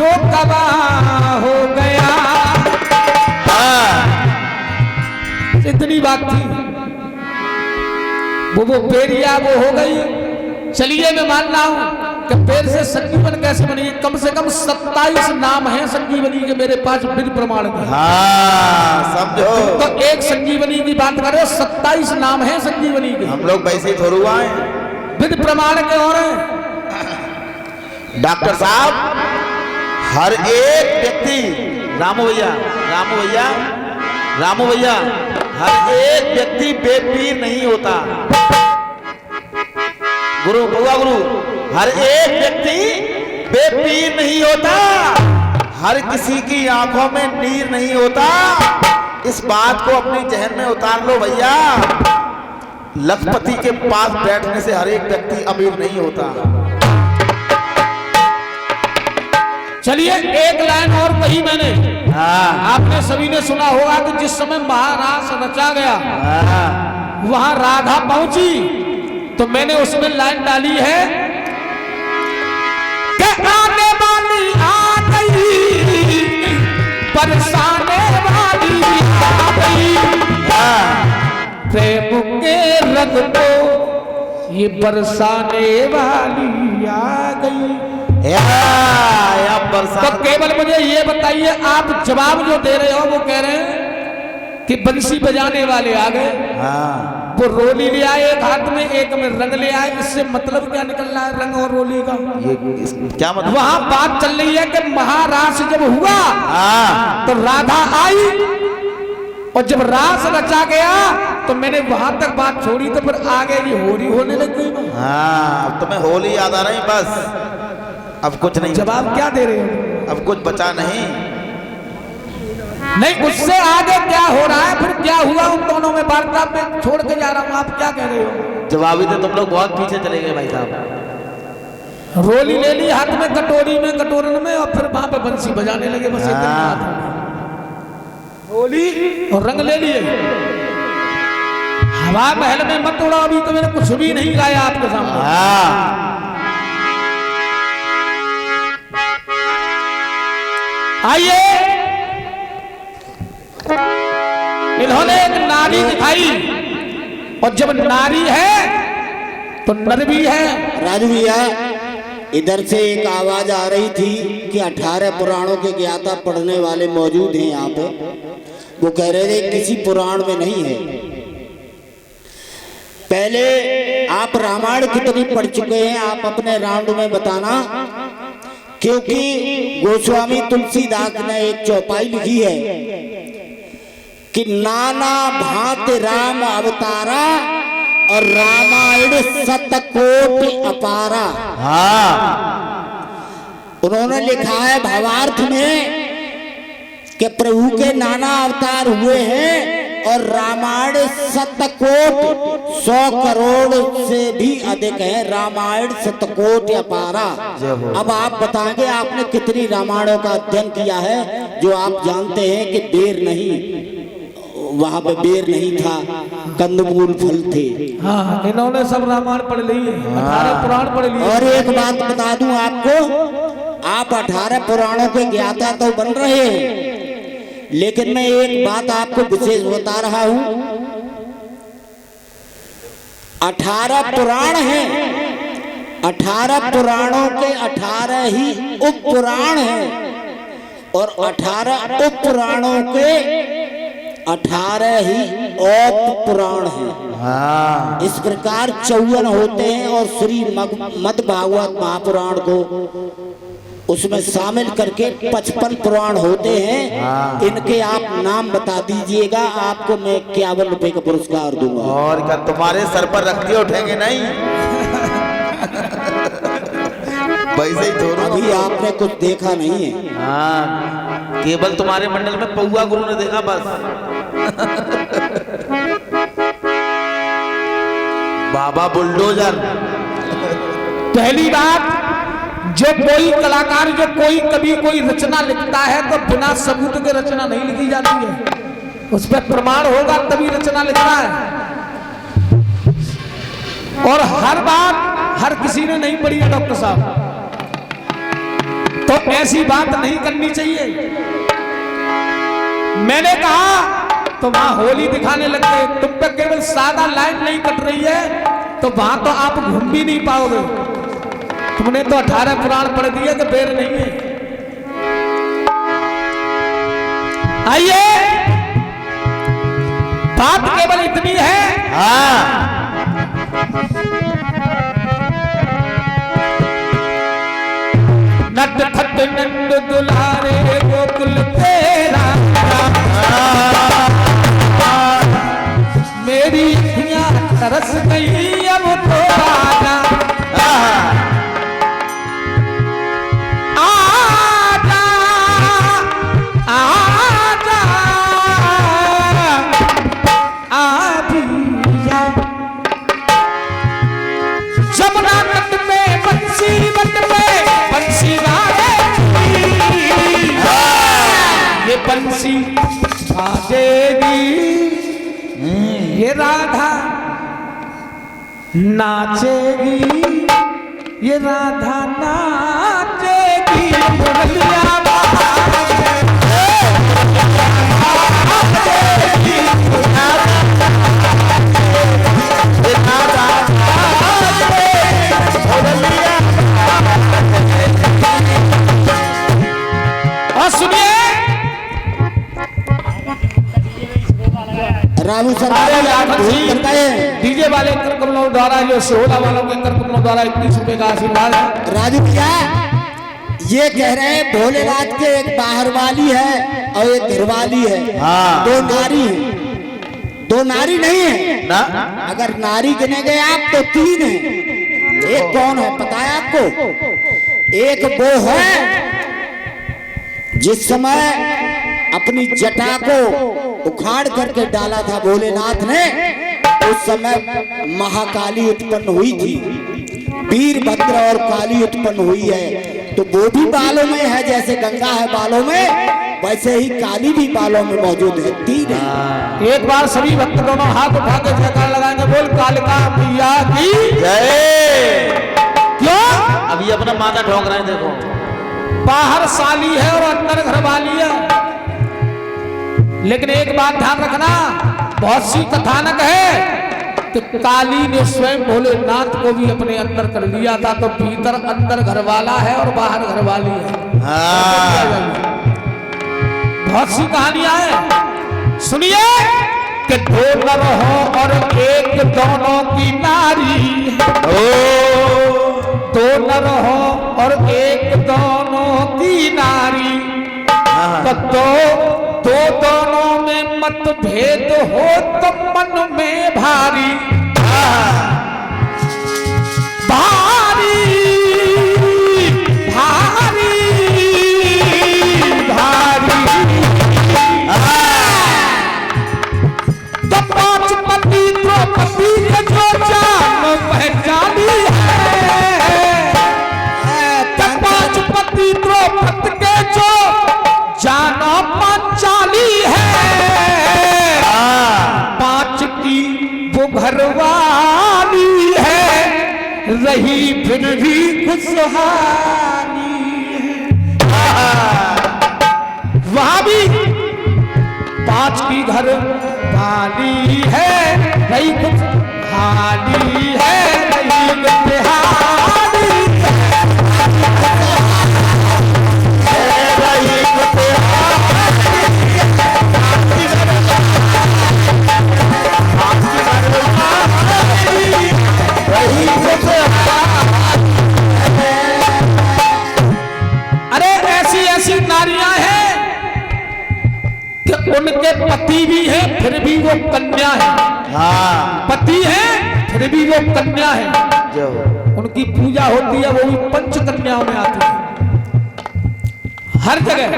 जो गवाह हो गया। इतनी बात थी, वो पेरिया वो हो गई। चलिए मैं मान रहा हूं कि पेड़ से संजीवन कैसे बनी। कम से कम 27 नाम है संजीवनी के मेरे पास विधि प्रमाण के। हाँ समझो, तो एक संजीवनी की बात करें, 27 नाम है संजीवनी के। हम लोग वैसे ही थोड़ू आए विधि प्रमाण के और डॉक्टर साहब। हर एक व्यक्ति, रामू भैया रामू भैया रामू भैया, हर एक व्यक्ति बेपीर नहीं होता। गुरु बुआ गुरु, हर एक व्यक्ति बेपीर नहीं होता। हर किसी की आंखों में नीर नहीं होता। इस बात को अपनी जहन में उतार लो भैया। लखपति के पास बैठने से हर एक व्यक्ति अमीर नहीं होता। चलिए एक लाइन और कही मैंने। आपने सभी ने सुना होगा कि जिस समय महारास रचा गया वहां राधा पहुंची, तो मैंने उसमें लाइन डाली है कि आने वाली आ गई, बरसाने वाली आ गई, प्रेम के रंग को ये बरसाने वाली आ गई। तो केवल मुझे ये बताइए, आप जवाब जो दे रहे हो वो कह रहे हैं कि बंसी बजाने वाले आ गए। वो रोली ले आए एक हाथ में, एक में रंग ले आए। इससे मतलब क्या निकल रहा है रंग और रोली का? ये क्या मतलब? वहां बात चल रही है कि महारास जब हुआ तो राधा आई, और जब रास रचा गया तो मैंने वहां तक बात छोड़ी, तो फिर आगे ये होली होने लग गई। अब तुम्हें होली याद आ रही बस, अब कुछ नहीं। जवाब क्या दे रहे हो? अब कुछ बचा नहीं। नहीं, उससे आगे क्या हो रहा है, फिर क्या हुआ उन दोनों में वार्ता में छोड़ के जा रहा हूं। आप क्या कह रहे हो? जवाबी तो तुम लोग बहुत पीछे चले गए भाई साहब। रोली ले ली हाथ में, कटोरी में, कटोरन में, और फिर वहां पे बंसी बजाने लगे। बस इतनी बात है। रोली और रंग ले लिए। हवा महल में मत उड़ो, अभी तो मैंने कुछ भी नहीं गाया आपके सामने। आइए, इन्होंने एक नारी दिखाई, और जब नारी है तो नर भी है। राजू भैया, इधर से एक आवाज आ रही थी कि 18 पुराणों के ज्ञाता पढ़ने वाले मौजूद हैं यहाँ पे। वो कह रहे थे किसी पुराण में नहीं है। पहले आप रामायण कितनी पढ़ चुके हैं, आप अपने राउंड में बताना, क्योंकि गोस्वामी तुलसीदास ने एक चौपाई लिखी है कि नाना भांति राम अवतारा और रामायण शतकोटि अपारा। उन्होंने लिखा है भावार्थ में कि प्रभु के नाना अवतार हुए हैं, और रामायण शतकोटि 100 करोड़ से भी अधिक है। रामायण शतकोटि अपारा। अब आप बताएंगे आपने कितनी रामायणों का अध्ययन किया है, जो आप जानते हैं कि बेर नहीं, वहां पे बेर नहीं था, कंदमूल फल थे। हाँ, इन्होंने सब रामायण पढ़ ली, 18 पुराण पढ़ लिए। और एक बात बता दूं आपको, आप 18 पुराणों के ज्ञाता तो बन रहे हैं, लेकिन मैं एक बात आपको विशेष बता रहा हूं। 18 पुराण हैं, 18 पुराणों के 18 ही उप पुराण हैं, और 18 उप पुराणों के 18 ही औप पुराण हैं। इस प्रकार 54 होते हैं, और श्री मद् भागवत महापुराण को उसमें शामिल करके 55 पुराण होते हैं। इनके आप नाम बता दीजिएगा, आपको मैं 51 रुपए का पुरस्कार दूंगा। और क्या तुम्हारे सर पर रख दिए उठेंगे नहीं? वैसे ही थोड़ा। अभी आपने कुछ देखा नहीं है। हाँ, केवल तुम्हारे मंडल में पौआ गुरु ने देखा बस। बाबा बुलडोजर। पहली बात, जो कोई कलाकार, जो कोई कभी कोई रचना लिखता है तो बिना सबूत के रचना नहीं लिखी जाती है। उस पर प्रमाण होगा तभी रचना लिखना है। और हर बात हर किसी ने नहीं पढ़ी है डॉक्टर साहब। तो ऐसी बात नहीं करनी चाहिए। मैंने कहा तो वहां होली दिखाने लग गए। तुम पे केवल सादा लाइन नहीं कट रही है तो वहां तो आप घूम भी नहीं पाओगे। तुमने तो 18 पुराण पढ़ दिए कि बेर नहीं है। आइए, बात केवल इतनी है। हाँ नट खट नंद दुलारे गोकुल तेरा, मेरी अखियां तरस गई अब तो आजा, आजा आजा आजा। जमुना तट में बंसी बट में बंसी ये बंसी बाजेगी, ये राधा नाचेगी, ये राधा नाचेगी, मुरलिया और सुनिए रामू सर डीजे वाले कर्मों द्वारा जो सोहला वालों के कर्मों द्वारा 21 रुपए का आशीर्वाद है। राजू भैया ये कह रहे हैं भोलेनाथ के एक बाहर वाली है और एक घर वाली है। हाँ। दो नारी है, दो नारी नहीं है ना? अगर नारी गिने गए आप तो 3 है। एक कौन है पता है आपको? एक वो है जिस समय अपनी जटा को उखाड़ करके डाला था भोलेनाथ ने, उस समय महाकाली उत्पन्न हुई थी, वीरभद्र और काली उत्पन्न हुई है। तो वो भी बालों में है, जैसे गंगा है बालों में, वैसे ही काली भी बालों में मौजूद है। 3 है। एक बार सभी भक्त दोनों हाथ उठा के जयकार लगाएंगे, बोल कालिका मैया की जय। क्यों? अभी अपना माथा ठोक रहे हैं, देखो बाहर साली है और अंदर घरवाली है। लेकिन एक बात ध्यान रखना, बहुत सी कथानक है कि काली ने स्वयं भोलेनाथ को भी अपने अंदर कर लिया था, तो भीतर अंदर घरवाला है और बाहर घरवाली है। बहुत सी कहानियां हैं, सुनिए कि 2 नर हो और एक दोनों की नारी, 2 नर हो और एक दोनों की नारी, तो दो दोनों में मतभेद हो तो मन में भारी भारी भारी भारी। तो 5 पति द्रौपदी के जो जान पहचानी है, 5 पति द्रौपदी के जो जाना पांचाली है, 5 की वो घरवाली है, रही फिर भी खुशहाली है। वहां भी 5 की घरवाली है, रही खुशहाली है, रही खुशहाली नारियां हैं कि उनके पति भी हैं फिर भी वो कन्या है। हाँ। पति है फिर भी वो कन्या है। जो उनकी पूजा होती है वो भी 5 कन्याओं में आती है हर जगह।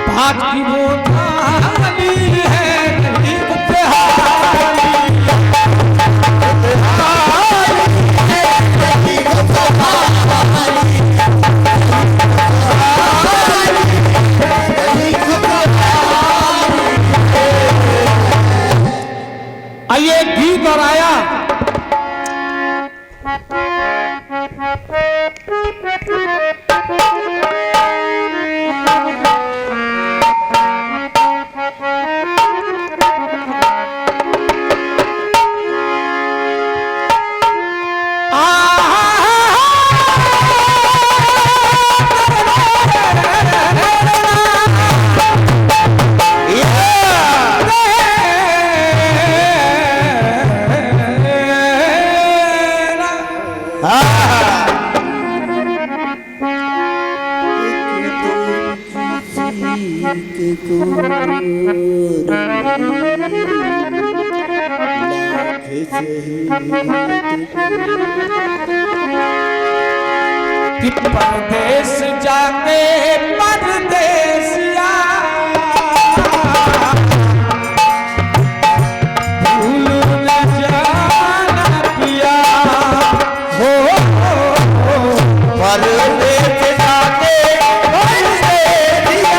5 की वो थाली है नहीं आइए गीत और आया के कोर लाख सही कि परदेश जाके परदेसिया भूल न जाना पिया हो परदेश जाके परदेसिया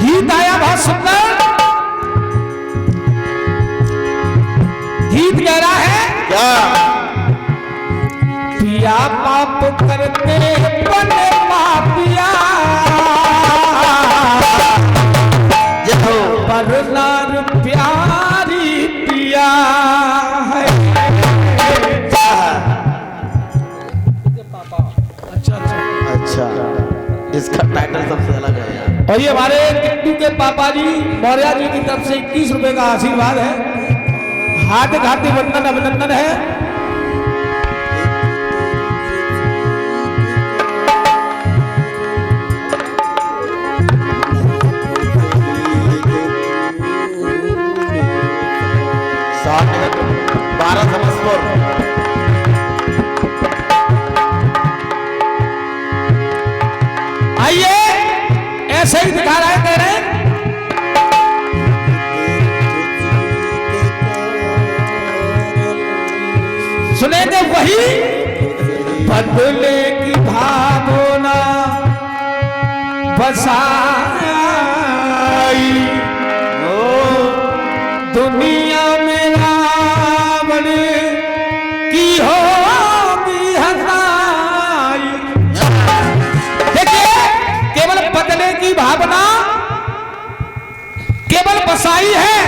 गीत आया बहुत सुंदर। गीत कह रहा है क्या पिया पाप करते बने पापिया जय पर नार प्यारी पिया है। अच्छा इसका टाइटल सबसे अलग है यार। और ये हमारे किट्टू के पापा जी मौर्य जी की तरफ से 21 रुपए का आशीर्वाद है। हार्दिक हार्दिक वंदन अभिनंदन है। साठ 12 समस्पुर आइए ऐसे ही दिखा रहा है कह रहे हैं सुनेंगे वही बदले की भावना बसाई दुनिया में रावण की होगी हसाई। देखिए केवल बदले की भावना केवल बसाई है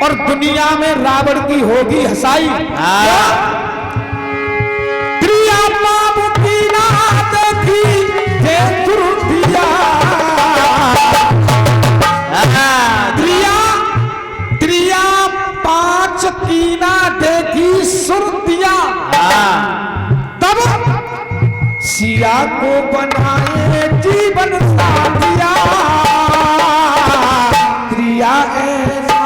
और दुनिया में रावण की होगी हसाई। त्रिया पाप की ना देखी थे तुरतिया त्रिया पांच की ना देखी सुरतिया तब सिया को बनाए जीवन साथिया त्रिया ऐसा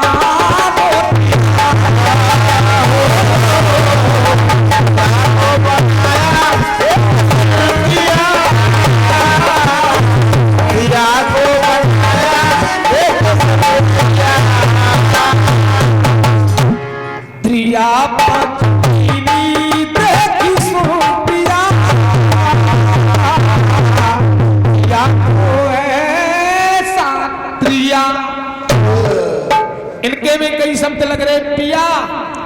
त्रिया पत्नी देखी सुरतिया या को ऐसा त्रिया। इनके में कई शब्द लग रहे पिया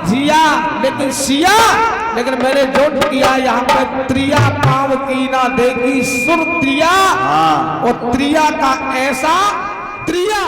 जिया लेकिन सिया लेकिन मैंने जोड़ किया यहाँ पर त्रिया पाव की ना देखी सुर त्रिया और त्रिया का ऐसा त्रिया।